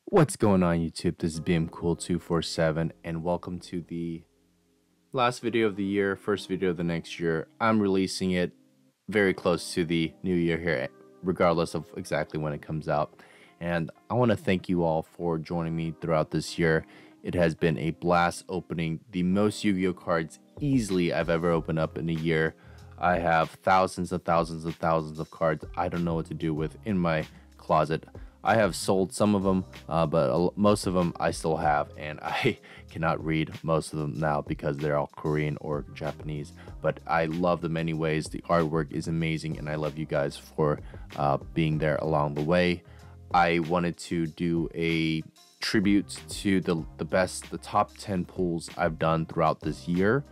What's going on YouTube? This is BMCool247 and welcome to the last video of the year, first video of the next year. I'm releasing it very close to the new year here, regardless of exactly when it comes out. And I want to thank you all for joining me throughout this year. It has been a blast opening the most Yu-Gi-Oh cards easily I've ever opened up in a year. I have thousands and thousands and thousands of cards I don't know what to do with in my closet. I have sold some of them, but most of them I still have, and I cannot read most of them now because they're all Korean or Japanese. But I love them anyways. The artwork is amazing, and I love you guys for being there along the way. I wanted to do a tribute to the top 10 pulls I've done throughout this year.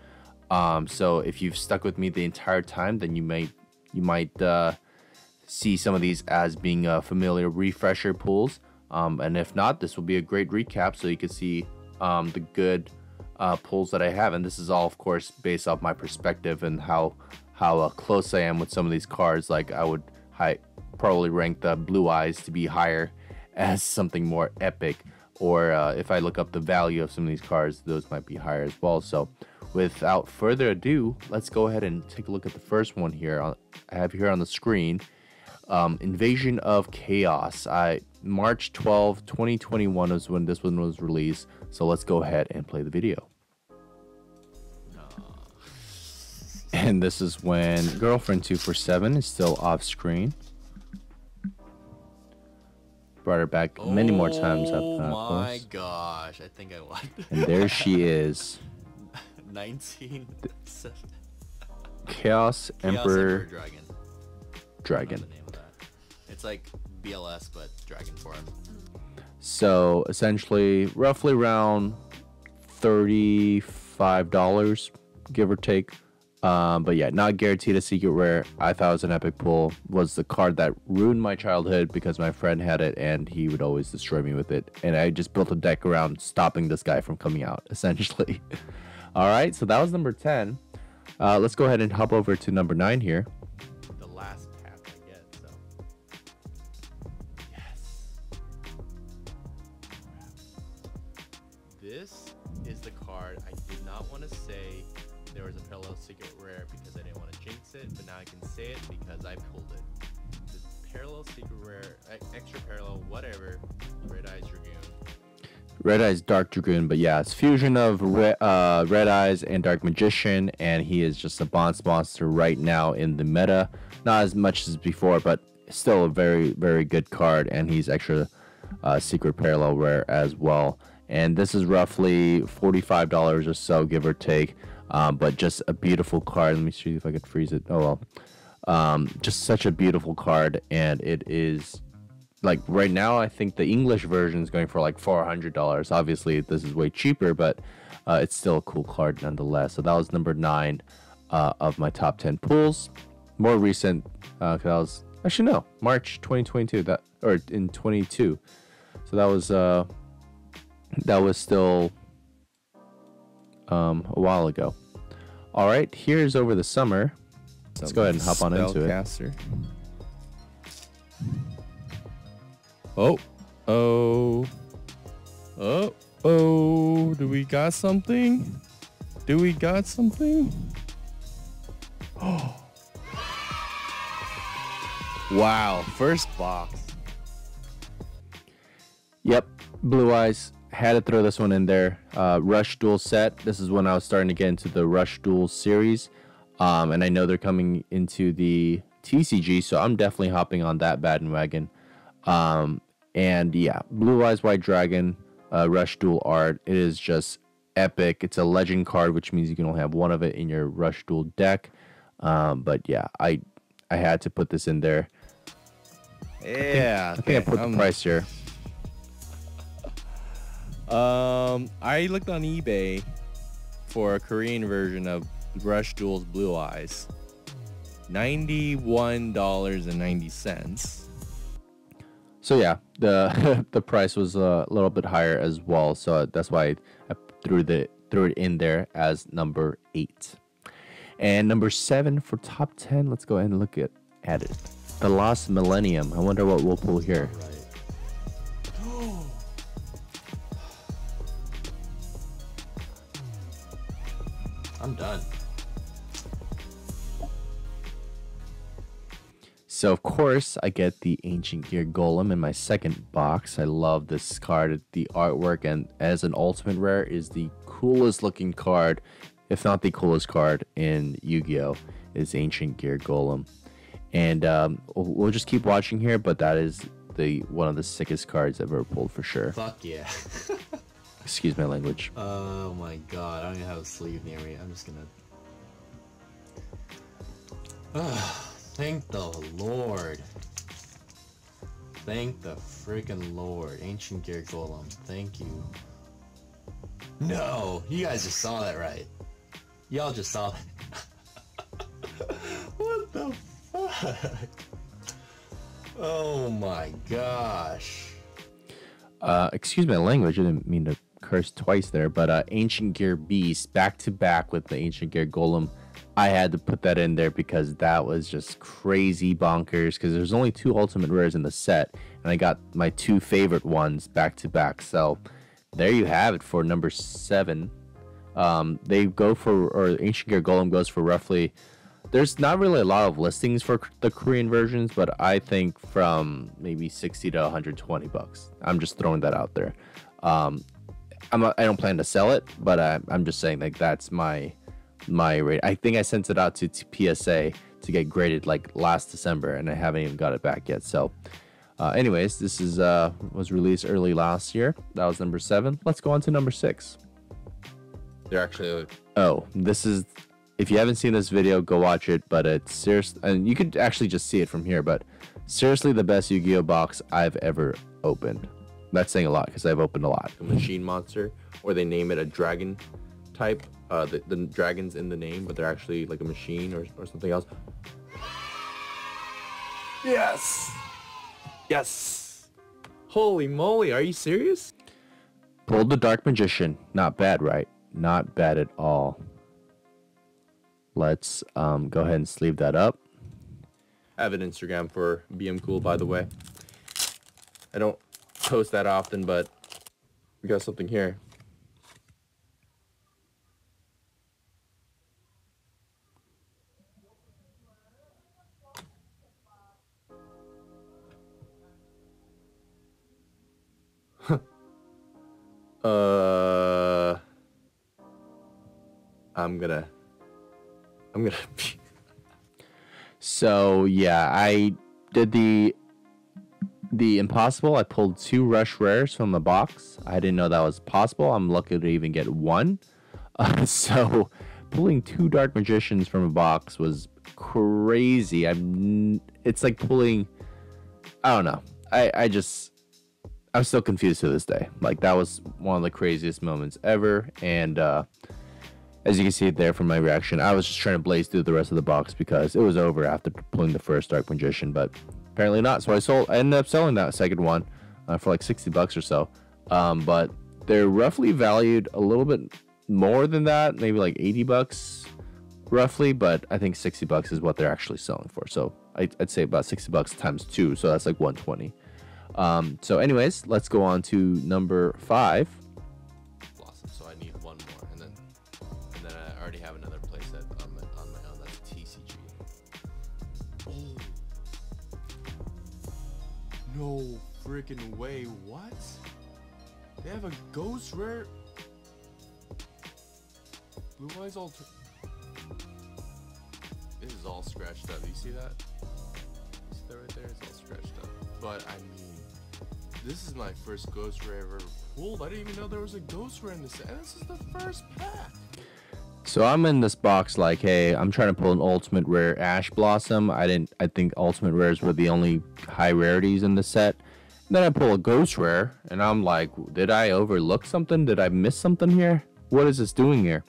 So if you've stuck with me the entire time, then you might see some of these as being familiar refresher pulls, and if not, this will be a great recap so you can see the good pulls that I have. And this is all, of course, based off my perspective and how close I am with some of these cards. Like, I would probably rank the Blue Eyes to be higher as something more epic, or if I look up the value of some of these cards, those might be higher as well. So without further ado, let's go ahead and take a look at the first one here. I have here on the screen, Invasion of Chaos. March 12, 2021 is when this one was released. So let's go ahead and play the video. And this is when Girlfriend 247 is still off screen. Brought her back many more times. Oh my gosh, I think I won. And there she is. 19. Chaos Emperor Dragon. The name of that. It's like BLS but dragon form. So essentially, roughly around $35, give or take. But yeah, not guaranteed a secret rare. I thought it was an epic pull. Was the card that ruined my childhood because my friend had it and he would always destroy me with it. And I just built a deck around stopping this guy from coming out, essentially. All right, so that was number 10. Let's go ahead and hop over to number 9 here. The last pack I get, so. Yes. This is the card I did not want to say there was a parallel secret rare because I didn't want to jinx it, but now I can say it because I pulled it. The parallel secret rare, extra parallel, whatever, Red Eyes Dragoon. Red Eyes Dark Dragoon, but yeah, it's fusion of Red Eyes and Dark Magician, and he is just a bounce monster right now in the meta. Not as much as before, but still a very, very good card, and he's extra secret parallel rare as well. And this is roughly $45 or so, give or take. But just a beautiful card. Let me see if I could freeze it. Oh well. Just such a beautiful card, and it is like right now I think the English version is going for like $400. Obviously this is way cheaper, but it's still a cool card nonetheless. So that was number 9 of my top 10 pulls. More recent, cause that was actually no, March 2022, or in 22. So that was still a while ago. All right, here's Over the Summer. Let's go ahead and hop on into it. Oh, do we got something? Oh, wow, first box. Yep, Blue Eyes. Had to throw this one in there. Rush Duel set. This is when I was starting to get into the Rush Duel series. And I know they're coming into the TCG, so I'm definitely hopping on that bandwagon. And yeah, Blue Eyes White Dragon, Rush Duel art. It is just epic. It's a legend card, which means you can only have one of it in your Rush Duel deck. But yeah, I had to put this in there. Yeah, I think I put the price here. I looked on eBay for a Korean version of Rush Duel's Blue Eyes. $91.90. So yeah, the the price was a little bit higher as well. So that's why I threw it in there as number 8. And number 7 for top 10. Let's go ahead and look at it. The Lost Millennium. I wonder what we'll pull here. Right. I'm done. So of course I get the Ancient Gear Golem in my second box. I love this card. The artwork and as an ultimate rare is the coolest looking card, if not the coolest card in Yu-Gi-Oh! Is Ancient Gear Golem. And we'll just keep watching here, but that is one of the sickest cards I've ever pulled for sure. Fuck yeah. Excuse my language. Oh my god, I don't even have a sleeve near me. I'm just gonna... Thank the Lord. Thank the freaking Lord. Ancient Gear Golem. Thank you. No! You guys just saw that right. Y'all just saw that. What the fuck? Oh my gosh. Excuse my language. I didn't mean to curse twice there, but Ancient Gear Beast back to back with the Ancient Gear Golem. I had to put that in there because that was just crazy bonkers, because there's only 2 ultimate rares in the set and I got my 2 favorite ones back to back. So there you have it for number 7. They go for, or Ancient Gear Golem goes for roughly, there's not really a lot of listings for the Korean versions, but I think from maybe 60 to 120 bucks. I'm just throwing that out there. I don't plan to sell it, but I'm just saying, like, that's my rate. I think I sent it out to PSA to get graded like last December, and I haven't even got it back yet. So anyways, this is was released early last year. That was number 7. Let's go on to number 6. They're actually... Oh, this is, if you haven't seen this video, go watch it, but it's serious, and you could actually just see it from here, but seriously the best Yu-Gi-Oh box I've ever opened. That's saying a lot because I've opened a lot. A machine monster, or they name it a dragon type. The dragon's in the name, but they're actually like a machine or something else. Yes! Yes! Holy moly, are you serious? Pulled the Dark Magician. Not bad, right? Not bad at all. Let's go ahead and sleeve that up. I have an Instagram for BM Cool, by the way. I don't post that often, but we got something here. I'm gonna So yeah, I did the impossible. I pulled 2 rush rares from the box. I didn't know that was possible. I'm lucky to even get 1. So pulling 2 Dark Magicians from a box was crazy. It's like pulling, I don't know. I'm still confused to this day. Like, that was one of the craziest moments ever. And as you can see there from my reaction, I was just trying to blaze through the rest of the box because it was over after pulling the first Dark Magician, but apparently not. So I ended up selling that second one for like 60 bucks or so. But they're roughly valued a little bit more than that, maybe like 80 bucks roughly, but I think 60 bucks is what they're actually selling for. So I'd say about 60 bucks times 2, so that's like 120. So anyways, let's go on to number 5. Awesome. So I need one more, and then I already have another playset on my own. That's TCG. Oh, no freaking way! What? They have a ghost rare. Blue Eyes Alter. This is all scratched up. You see that? You see that right there? It's all scratched up. But I mean, this is my first ghost rare I've ever pulled. I didn't even know there was a ghost rare in this. And this is the first pack. So I'm in this box like, hey, I'm trying to pull an ultimate rare Ash Blossom. I think ultimate rares were the only high rarities in the set. And then I pull a ghost rare, and I'm like, did I overlook something? Did I miss something here? What is this doing here?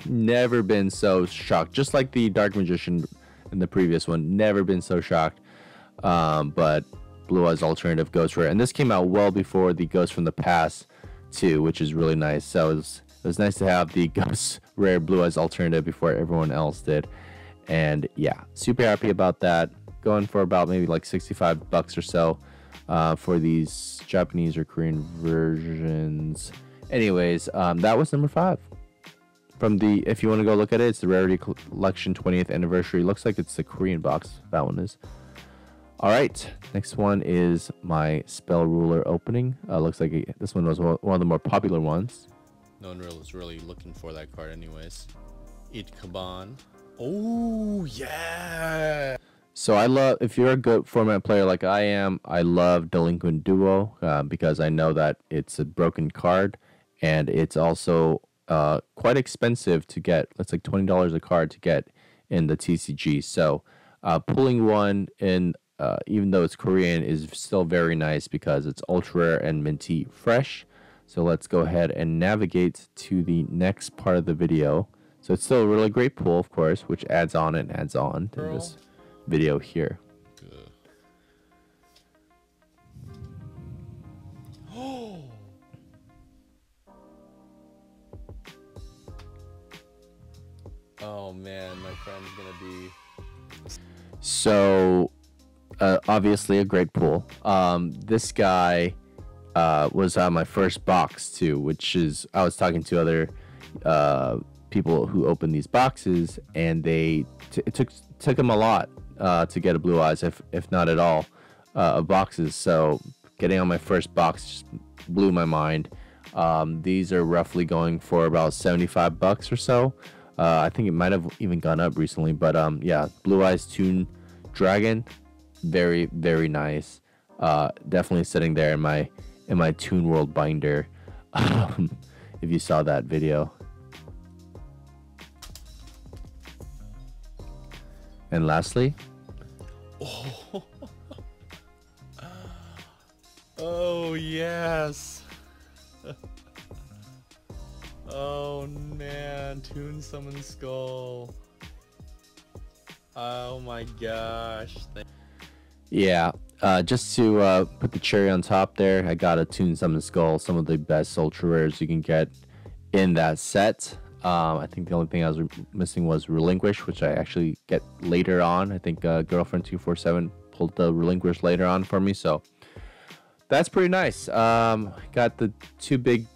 Never been so shocked. Just like the Dark Magician in the previous one, never been so shocked. But Blue Eyes Alternative Ghost Rare, and this came out well before the Ghost from the Past too, which is really nice. So it was nice to have the Ghost Rare Blue Eyes Alternative before everyone else did. And yeah, super happy about that. Going for about maybe like 65 bucks or so for these Japanese or Korean versions. Anyways, that was number 5 from the, if you want to go look at it, it's the Rarity Collection 20th Anniversary. Looks like it's the Korean box. That one is. All right, next one is my Spell Ruler opening. Looks like this one was one of the more popular ones. No one was really looking for that card anyways. Kaban. Oh, yeah. So I love, if you're a good format player like I am, I love Delinquent Duo because I know that it's a broken card and it's also quite expensive to get. It's like $20 a card to get in the TCG. So pulling one in, even though it's Korean, is still very nice because it's ultra rare and minty fresh. So let's go ahead and navigate to the next part of the video. So it's still a really great pull, of course, which adds on and adds on to this video here. Oh man, my friend's gonna be. So obviously a great pull. This guy was on my first box too, which is, I was talking to other people who open these boxes, and it took them a lot to get a Blue Eyes, if not at all, of boxes. So getting on my first box just blew my mind. These are roughly going for about $75 or so. I think it might have even gone up recently, but yeah, Blue Eyes Toon Dragon, very, very nice. Definitely sitting there in my Toon World binder. If you saw that video. And lastly, oh yes. Oh man, Toon Summon Skull. Oh my gosh. yeah, just to put the cherry on top there, I got a Toon Summon Skull, some of the best ultra rares you can get in that set. I think the only thing I was missing was Relinquish, which I actually get later on. I think Girlfriend 247 pulled the Relinquish later on for me, so that's pretty nice. Got the two big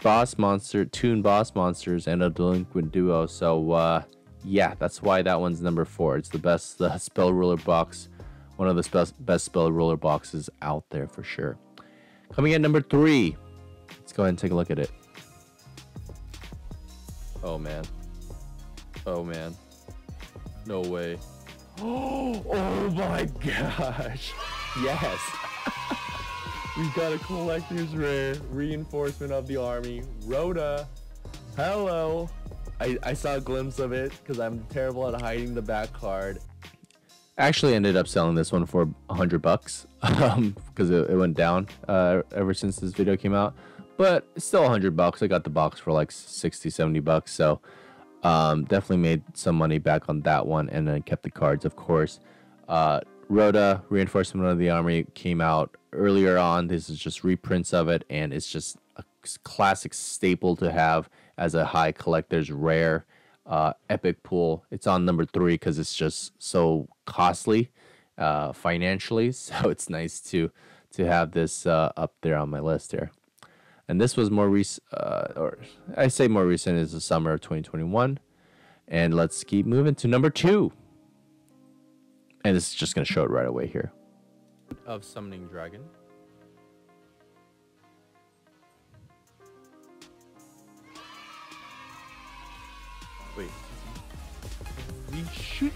Toon boss monsters and a Delinquent Duo, so yeah, that's why that one's number 4. It's the best Spell Ruler box, one of the best Spell Ruler boxes out there for sure. Coming in number 3, let's go ahead and take a look at it. Oh man. Oh man. No way. Oh my gosh. Yes. We got a collector's rare reinforcement of the army. Rhoda. Hello. I saw a glimpse of it because I'm terrible at hiding the back card. Actually ended up selling this one for $100 because it went down ever since this video came out, but it's still $100. I got the box for like $60-$70, so definitely made some money back on that one, and then kept the cards, of course. Rhoda Reinforcement of the Army came out earlier on. This is just reprints of it, and it's just a classic staple to have as a high collector's rare. Epic pull. It's on number 3 because it's just so costly financially, so it's nice to have this up there on my list here. And this was more recent, or I say more recent, is the summer of 2021. And let's keep moving to number 2, and it's just gonna show it right away here. Of Summoning Dragon. Wait. We shouldn't.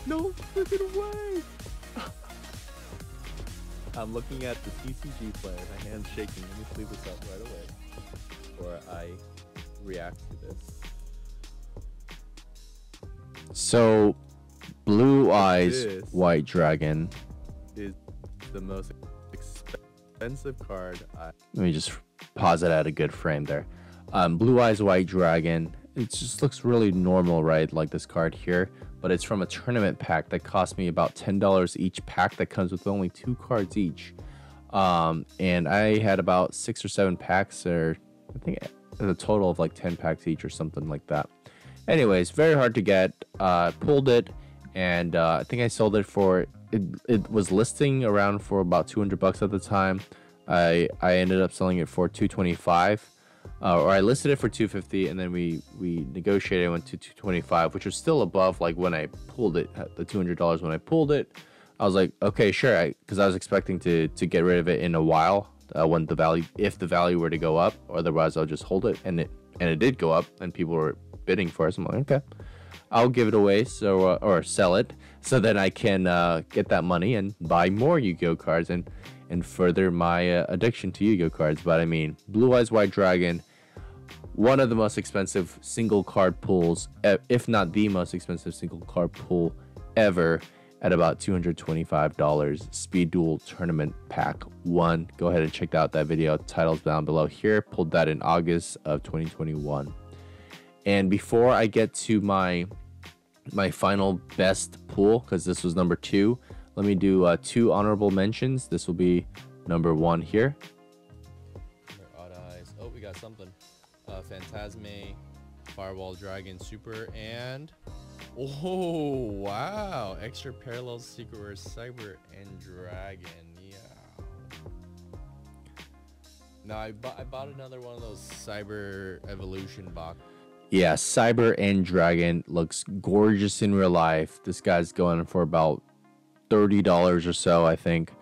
No freaking way. I'm looking at the TCG player. My hand's shaking. Let me sleeve this up right away before I react to this. So, Blue Eyes This White Dragon. is the most expensive card I... Let me just pause it at a good frame there. Blue Eyes White Dragon. It just looks really normal, right? Like this card here. But it's from a tournament pack that cost me about $10 each pack, that comes with only 2 cards each. And I had about 6 or 7 packs, or I think a total of like 10 packs each or something like that. Anyways, very hard to get. Pulled it, and I think I sold it for, it was listing around for about $200 at the time. I ended up selling it for $225. or I listed it for 250, and then we negotiated and went to 225, which was still above like when I pulled it, the $200 when I pulled it. I was like, okay, sure, because I was expecting to get rid of it in a while, when the value, if the value were to go up, or otherwise I'll just hold it, and it did go up, and people were bidding for it. So I'm like, okay, I'll give it away, so or sell it, so then I can get that money and buy more Yu-Gi-Oh cards and further my addiction to Yu-Gi-Oh cards. But I mean, Blue Eyes White Dragon, one of the most expensive single card pulls, if not the most expensive single card pull ever, at about $225. Speed Duel Tournament Pack 1. Go ahead and check out that video. Title's down below here. Pulled that in August of 2021. And before I get to my final best pull, because this was number 2, let me do 2 honorable mentions. This will be number 1 here. Odd Eyes. Oh, we got something. Phantasme, Firewall Dragon Super, and oh wow, Extra Parallel Secret Rare Cyber and Dragon. Yeah. No, I bought another one of those Cyber Evolution box. Yeah, Cyber and Dragon looks gorgeous in real life. This guy's going for about $30 or so, I think.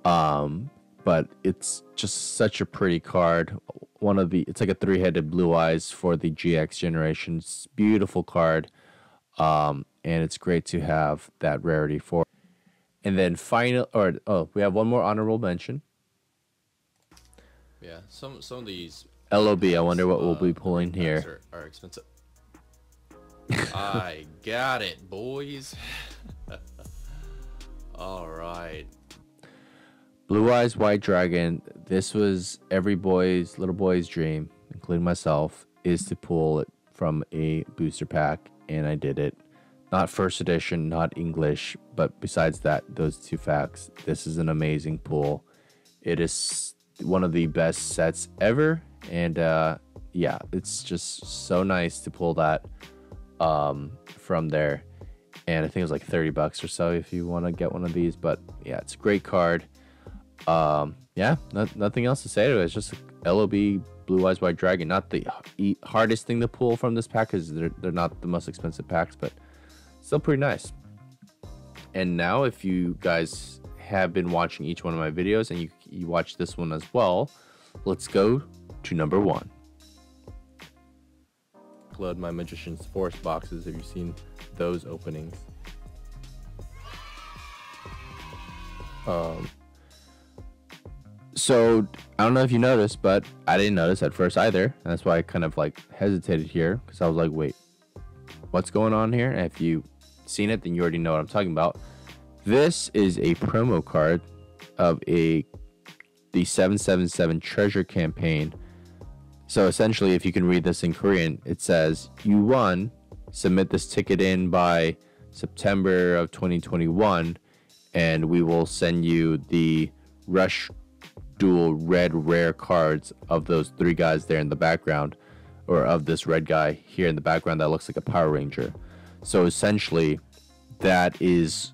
But it's just such a pretty card. It's like a 3-headed Blue Eyes for the GX generation. It's beautiful card. And it's great to have that rarity for. And then we have one more honorable mention. Yeah, some of these LOB. I wonder what we'll be pulling here. Are expensive. I got it, boys. All right. Blue Eyes White Dragon. This was every little boy's dream, including myself, is to pull it from a booster pack, and I did it. Not first edition, not English, but besides that, those 2 facts, this is an amazing pull. It is one of the best sets ever, and yeah, it's just so nice to pull that from there. And I think it was like $30 or so if you want to get one of these. But yeah, it's a great card. Yeah, nothing else to say to it. It's just a LOB Blue Eyes White Dragon. Not the hardest thing to pull from this pack, because they're not the most expensive packs, but still pretty nice. And now, if you guys have been watching each one of my videos and you watch this one as well, let's go to number 1. Load my Magician's Force boxes. Have you seen those openings? So I don't know if you noticed, but I didn't notice at first either, and that's why I kind of like hesitated here, because I was like, wait, what's going on here? And if you've seen it, then you already know what I'm talking about. This is a promo card of the 777 treasure campaign. So essentially, if you can read this in Korean, it says, you won, submit this ticket in by September of 2021, and we will send you the Rush Dual red rare cards of those 3 guys there in the background, or of this red guy here in the background that looks like a Power Ranger. So essentially, that is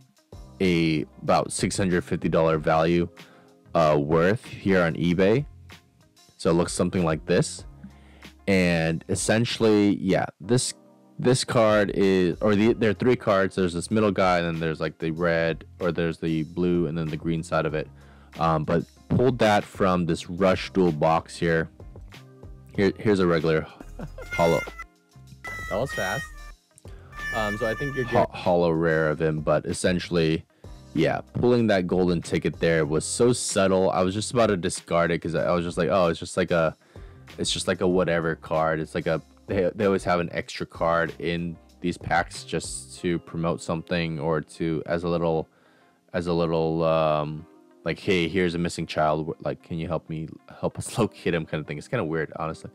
about $650 value worth here on eBay. So it looks something like this. And essentially, yeah, this card is, or there are 3 cards. There's this middle guy, and then there's like the red, or there's the blue, and then the green side of it. But pulled that from this Rush Duel box here. Here's a regular hollow. That was fast. So I think you're getting hollow rare of him, but essentially, yeah, pulling that golden ticket there was so subtle. I was just about to discard it, because I was just like, oh, it's just like a whatever card. It's like they always have an extra card in these packs just to promote something, or to as a little like, hey, here's a missing child, like, can you help us locate him, kind of thing. It's kind of weird, honestly.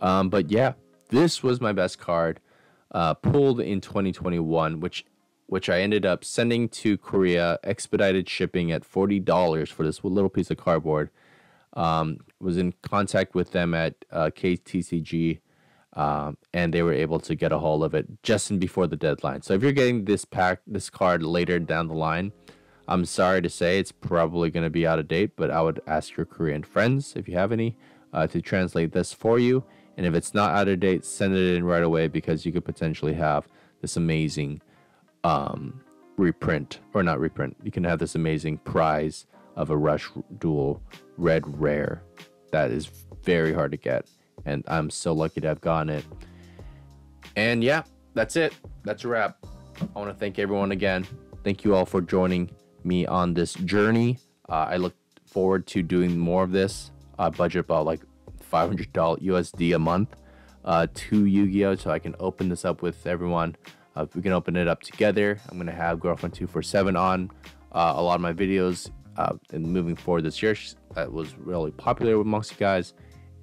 But yeah, this was my best card pulled in 2021, which I ended up sending to Korea, expedited shipping at $40 for this little piece of cardboard. Was in contact with them at KTCG, and they were able to get a hold of it just before the deadline. So if you're getting this card later down the line, I'm sorry to say it's probably going to be out of date, but I would ask your Korean friends, if you have any, to translate this for you. And if it's not out of date, send it in right away, because you could potentially have this amazing reprint, or not reprint. You can have this amazing prize of a Rush Duel Red Rare that is very hard to get, and I'm so lucky to have gotten it. And yeah, that's it. That's a wrap. I want to thank everyone again. Thank you all for joining me on this journey. I look forward to doing more of this. Budget about like $500 USD a month to Yu-Gi-Oh, so I can open this up with everyone. We can open it up together. I'm gonna have Girlfriend 247 on a lot of my videos and moving forward this year. That was really popular amongst you guys.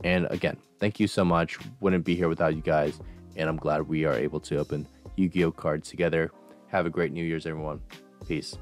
And again, thank you so much. Wouldn't be here without you guys. And I'm glad we are able to open Yu-Gi-Oh cards together. Have a great New Year's, everyone. Peace.